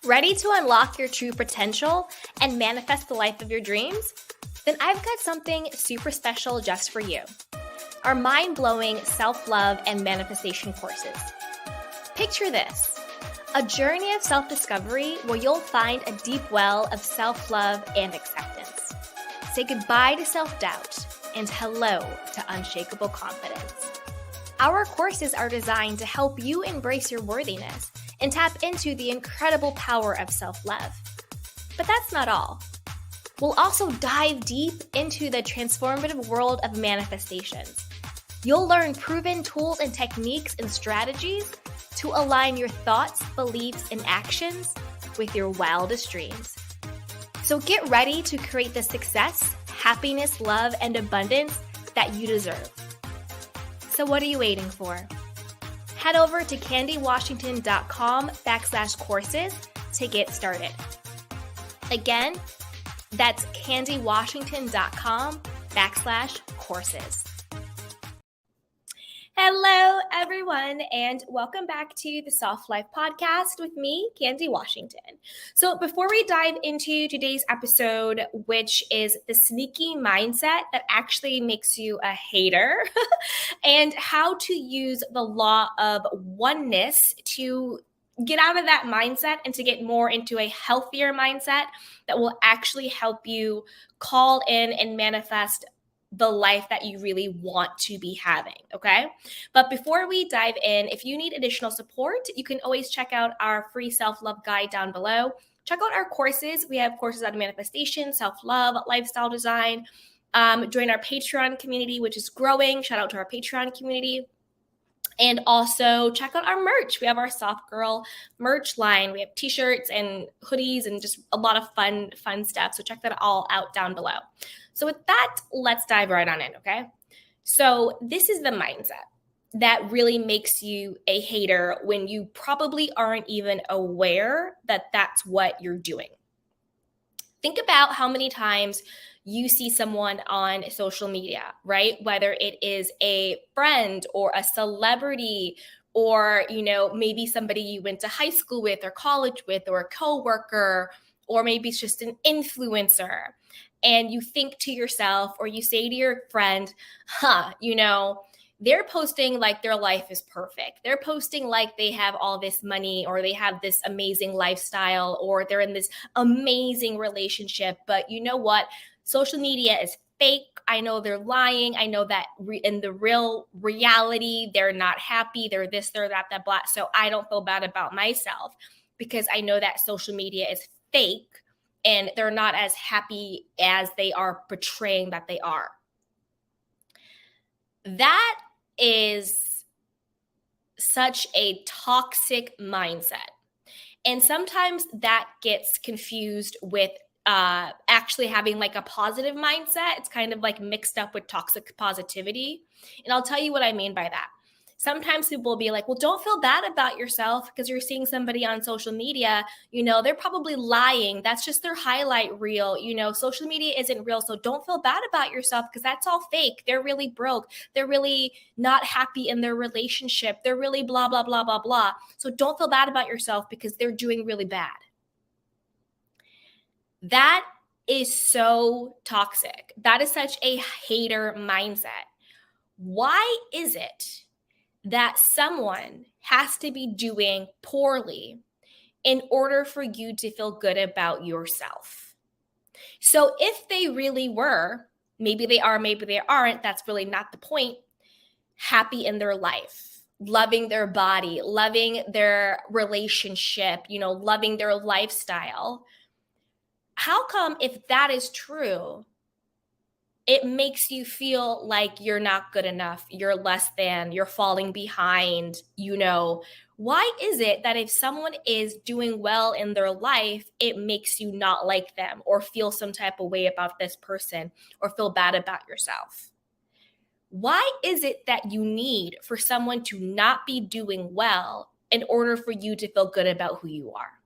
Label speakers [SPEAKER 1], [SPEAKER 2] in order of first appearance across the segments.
[SPEAKER 1] Ready to unlock your true potential and manifest the life of your dreams? Then I've got something super special just for you. Our mind-blowing self-love and manifestation courses. Picture this, a journey of self-discovery where you'll find a deep well of self-love and acceptance. Say goodbye to self-doubt and hello to unshakable confidence. Our courses are designed to help you embrace your worthiness and tap into the incredible power of self-love. But that's not all. We'll also dive deep into the transformative world of manifestations. You'll learn proven tools and techniques and strategies to align your thoughts, beliefs, and actions with your wildest dreams. So get ready to create the success, happiness, love, and abundance that you deserve. So what are you waiting for? Head over to candywashington.com/courses to get started. Again, that's candywashington.com/courses. Hello, everyone, and welcome back to the Soft Life Podcast with me, Candy Washington. So before we dive into today's episode, which is the sneaky mindset that actually makes you a hater, and how to use the law of oneness to get out of that mindset and to get more into a healthier mindset that will actually help you call in and manifest the life that you really want to be having, okay? But before we dive in, if you need additional support, you can always check out our free self-love guide down below. Check out our courses. We have courses on manifestation, self-love, lifestyle design. Join our Patreon community, which is growing. Shout out to our Patreon community. And also check out our merch. We have our Soft Girl merch line. We have t-shirts and hoodies and just a lot of fun stuff. So check that all out down below. So with that, let's dive right on in, okay? So this is the mindset that really makes you a hater when you probably aren't even aware that that's what you're doing. Think about how many times you see someone on social media, right? Whether it is a friend or a celebrity or, maybe somebody you went to high school with or college with or a coworker, or maybe it's just an influencer. And you think to yourself or you say to your friend, they're posting like their life is perfect. They're posting like they have all this money or they have this amazing lifestyle or they're in this amazing relationship. But you know what? Social media is fake. I know they're lying. I know that in the real reality, they're not happy. They're this, they're that, blah. So I don't feel bad about myself because I know that social media is fake and they're not as happy as they are portraying that they are. That is such a toxic mindset. And sometimes that gets confused with actually having like a positive mindset. It's kind of like mixed up with toxic positivity. And I'll tell you what I mean by that. Sometimes people will be like, well, don't feel bad about yourself because you're seeing somebody on social media, they're probably lying. That's just their highlight reel. Social media isn't real. So don't feel bad about yourself because that's all fake. They're really broke. They're really not happy in their relationship. They're really blah, blah, blah, blah, blah. So don't feel bad about yourself because they're doing really bad. That is so toxic. That is such a hater mindset. Why is it that someone has to be doing poorly in order for you to feel good about yourself? So if they really were, maybe they are, maybe they aren't, that's really not the point, happy in their life, loving their body, loving their relationship, loving their lifestyle, how come if that is true, it makes you feel like you're not good enough, you're less than, you're falling behind, Why is it that if someone is doing well in their life, it makes you not like them or feel some type of way about this person or feel bad about yourself? Why is it that you need for someone to not be doing well in order for you to feel good about who you are?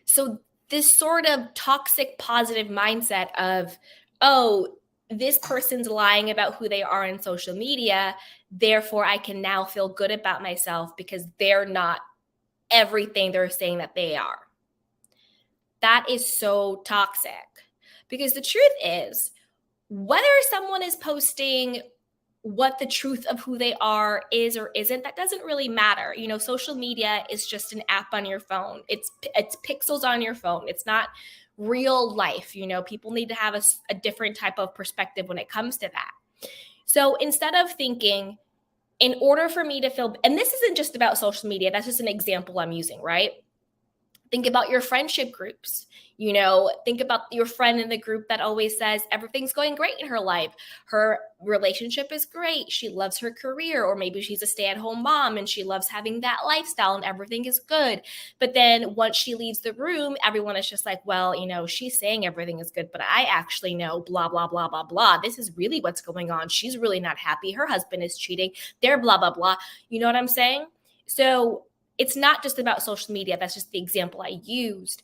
[SPEAKER 1] So this sort of toxic positive mindset of, oh, this person's lying about who they are on social media, therefore I can now feel good about myself because they're not everything they're saying that they are. That is so toxic, because the truth is, whether someone is posting what the truth of who they are is or isn't, that doesn't really matter. Social media is just an app on your phone. It's pixels on your phone. It's not real life. People need to have a different type of perspective when it comes to that. So instead of thinking, in order for me to feel, and this isn't just about social media, that's just an example I'm using, right? Think about your friendship groups. Think about your friend in the group that always says everything's going great in her life. Her relationship is great. She loves her career, or maybe she's a stay-at-home mom and she loves having that lifestyle and everything is good. But then once she leaves the room, everyone is just like, well, she's saying everything is good, but I actually know blah, blah, blah, blah, blah. This is really what's going on. She's really not happy. Her husband is cheating. They're blah, blah, blah. You know what I'm saying? So it's not just about social media. That's just the example I used.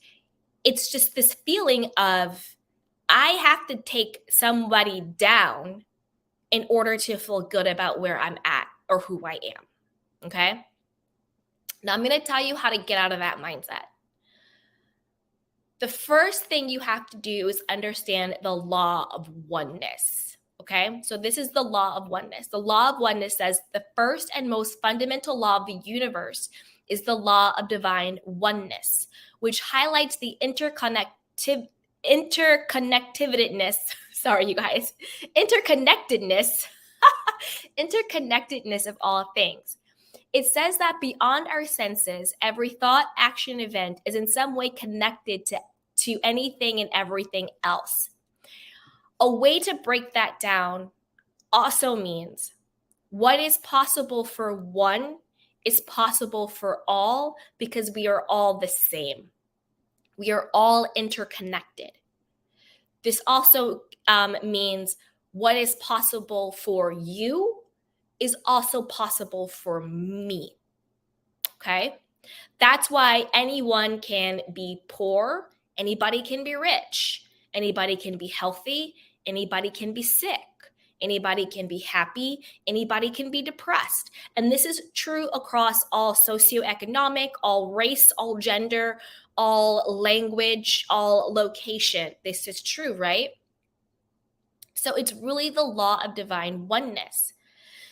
[SPEAKER 1] It's just this feeling of, I have to take somebody down in order to feel good about where I'm at or who I am. Okay? Now I'm going to tell you how to get out of that mindset. The first thing you have to do is understand the law of oneness. Okay? So this is the law of oneness. The law of oneness says the first and most fundamental law of the universe is the law of divine oneness, which highlights the interconnectedness, sorry, you guys, interconnectedness of all things. It says that beyond our senses, every thought, action, event is in some way connected to anything and everything else. A way to break that down also means what is possible for one is possible for all, because we are all the same. We are all interconnected. This also means what is possible for you is also possible for me. Okay? That's why anyone can be poor, anybody can be rich, anybody can be healthy, anybody can be sick. Anybody can be happy, anybody can be depressed. And this is true across all socioeconomic, all race, all gender, all language, all location. This is true, right? So it's really the law of divine oneness.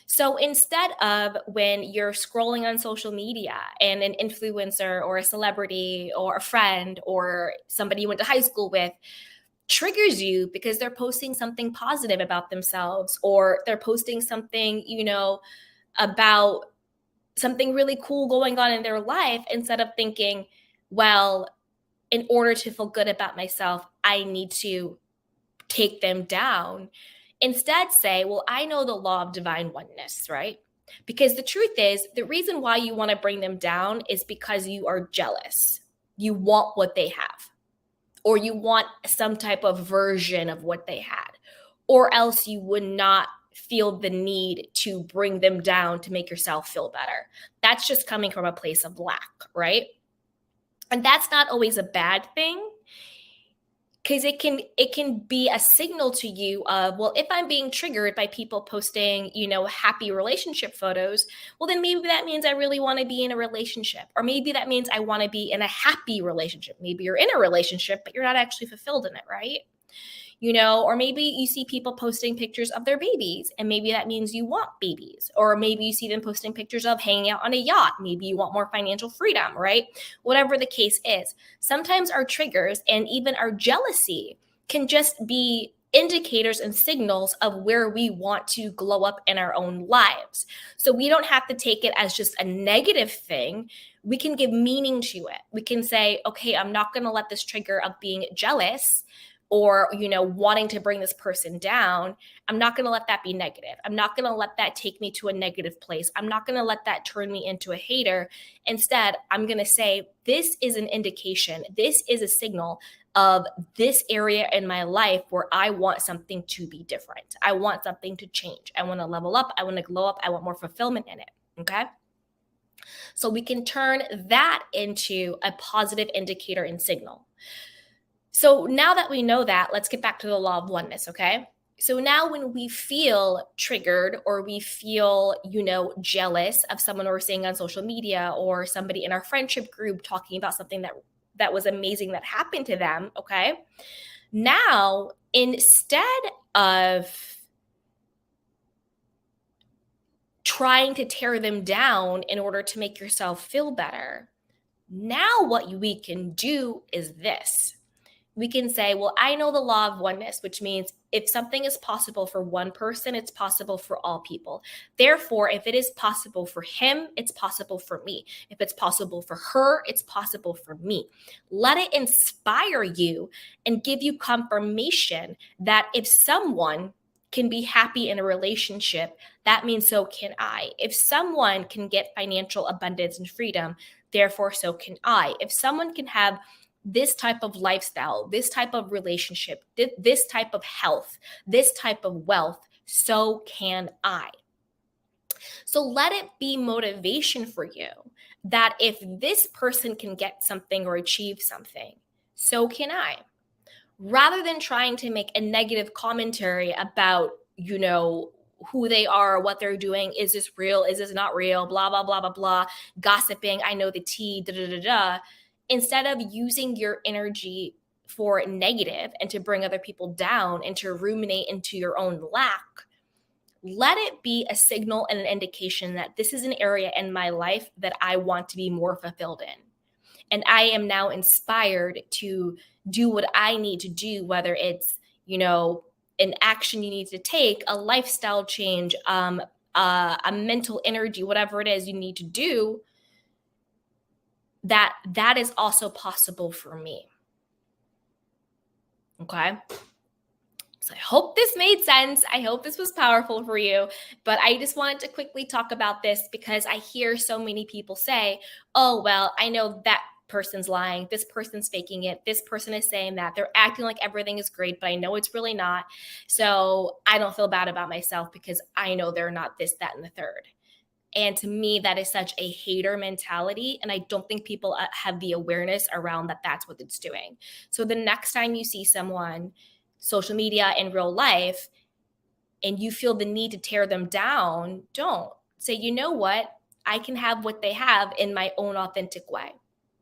[SPEAKER 1] So instead of when you're scrolling on social media and an influencer or a celebrity or a friend or somebody you went to high school with triggers you because they're posting something positive about themselves, or they're posting something, about something really cool going on in their life, instead of thinking, well, in order to feel good about myself, I need to take them down. Instead say, well, I know the law of divine oneness, right? Because the truth is, the reason why you want to bring them down is because you are jealous. You want what they have, or you want some type of version of what they had, or else you would not feel the need to bring them down to make yourself feel better. That's just coming from a place of lack, right? And that's not always a bad thing, because it can be a signal to you of, well, if I'm being triggered by people posting, happy relationship photos, well, then maybe that means I really want to be in a relationship. Or maybe that means I want to be in a happy relationship. Maybe you're in a relationship, but you're not actually fulfilled in it, right? Or maybe you see people posting pictures of their babies, and maybe that means you want babies. Or maybe you see them posting pictures of hanging out on a yacht. Maybe you want more financial freedom, right? Whatever the case is. Sometimes our triggers and even our jealousy can just be indicators and signals of where we want to glow up in our own lives. So we don't have to take it as just a negative thing. We can give meaning to it. We can say, okay, I'm not going to let this trigger of being jealous or, wanting to bring this person down, I'm not going to let that be negative. I'm not going to let that take me to a negative place. I'm not going to let that turn me into a hater. Instead, I'm going to say, this is an indication. This is a signal of this area in my life where I want something to be different. I want something to change. I want to level up. I want to glow up. I want more fulfillment in it. Okay? So we can turn that into a positive indicator and signal. So now that we know that, let's get back to the law of oneness, okay? So now when we feel triggered or we feel, jealous of someone we're seeing on social media or somebody in our friendship group talking about something that was amazing that happened to them, okay? Now, instead of trying to tear them down in order to make yourself feel better, now what we can do is this. We can say, well, I know the law of oneness, which means if something is possible for one person, it's possible for all people. Therefore, if it is possible for him, it's possible for me. If it's possible for her, it's possible for me. Let it inspire you and give you confirmation that if someone can be happy in a relationship, that means so can I. If someone can get financial abundance and freedom, therefore so can I. If someone can have this type of lifestyle, this type of relationship, this type of health, this type of wealth, so can I. So let it be motivation for you that if this person can get something or achieve something, so can I. Rather than trying to make a negative commentary about, who they are, what they're doing, is this real, is this not real, blah, blah, blah, blah, blah, gossiping, I know the tea, da, da, da, da. Instead of using your energy for negative and to bring other people down and to ruminate into your own lack, let it be a signal and an indication that this is an area in my life that I want to be more fulfilled in. And I am now inspired to do what I need to do, whether it's, an action you need to take, a lifestyle change, a mental energy, whatever it is you need to do, that is also possible for me. Okay? So I hope this made sense. I hope this was powerful for you. But I just wanted to quickly talk about this because I hear so many people say, oh, well, I know that person's lying. This person's faking it. This person is saying that. They're acting like everything is great, but I know it's really not. So I don't feel bad about myself because I know they're not this, that, and the third. And to me, that is such a hater mentality. And I don't think people have the awareness around that that's what it's doing. So the next time you see someone, social media, in real life, and you feel the need to tear them down, don't. Say, you know what? I can have what they have in my own authentic way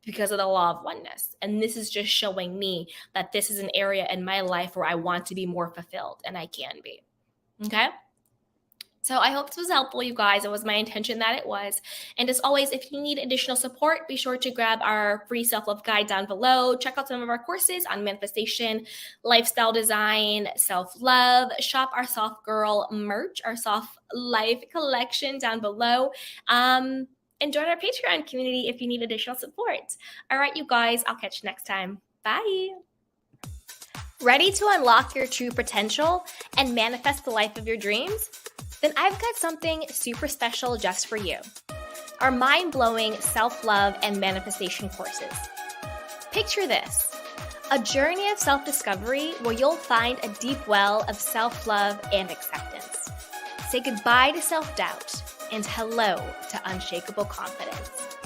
[SPEAKER 1] because of the law of oneness. And this is just showing me that this is an area in my life where I want to be more fulfilled, and I can be. Okay? So I hope this was helpful, you guys. It was my intention that it was. And as always, if you need additional support, be sure to grab our free self-love guide down below. Check out some of our courses on manifestation, lifestyle design, self-love. Shop our Soft Girl merch, our Soft Life collection down below. And join our Patreon community if you need additional support. All right, you guys, I'll catch you next time. Bye. Ready to unlock your true potential and manifest the life of your dreams? Then I've got something super special just for you. Our mind-blowing self-love and manifestation courses. Picture this, a journey of self-discovery where you'll find a deep well of self-love and acceptance. Say goodbye to self-doubt and hello to unshakable confidence.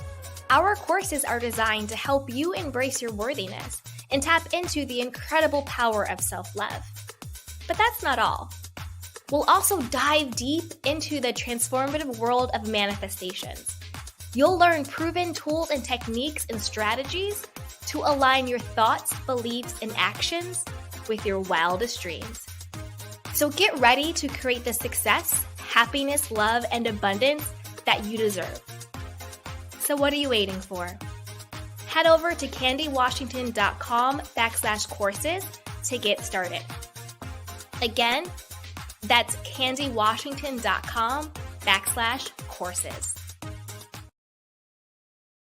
[SPEAKER 1] Our courses are designed to help you embrace your worthiness and tap into the incredible power of self-love. But that's not all. We'll also dive deep into the transformative world of manifestations. You'll learn proven tools and techniques and strategies to align your thoughts, beliefs, and actions with your wildest dreams. So get ready to create the success, happiness, love, and abundance that you deserve. So what are you waiting for? Head over to candywashington.com/courses to get started. Again, that's candywashington.com/courses.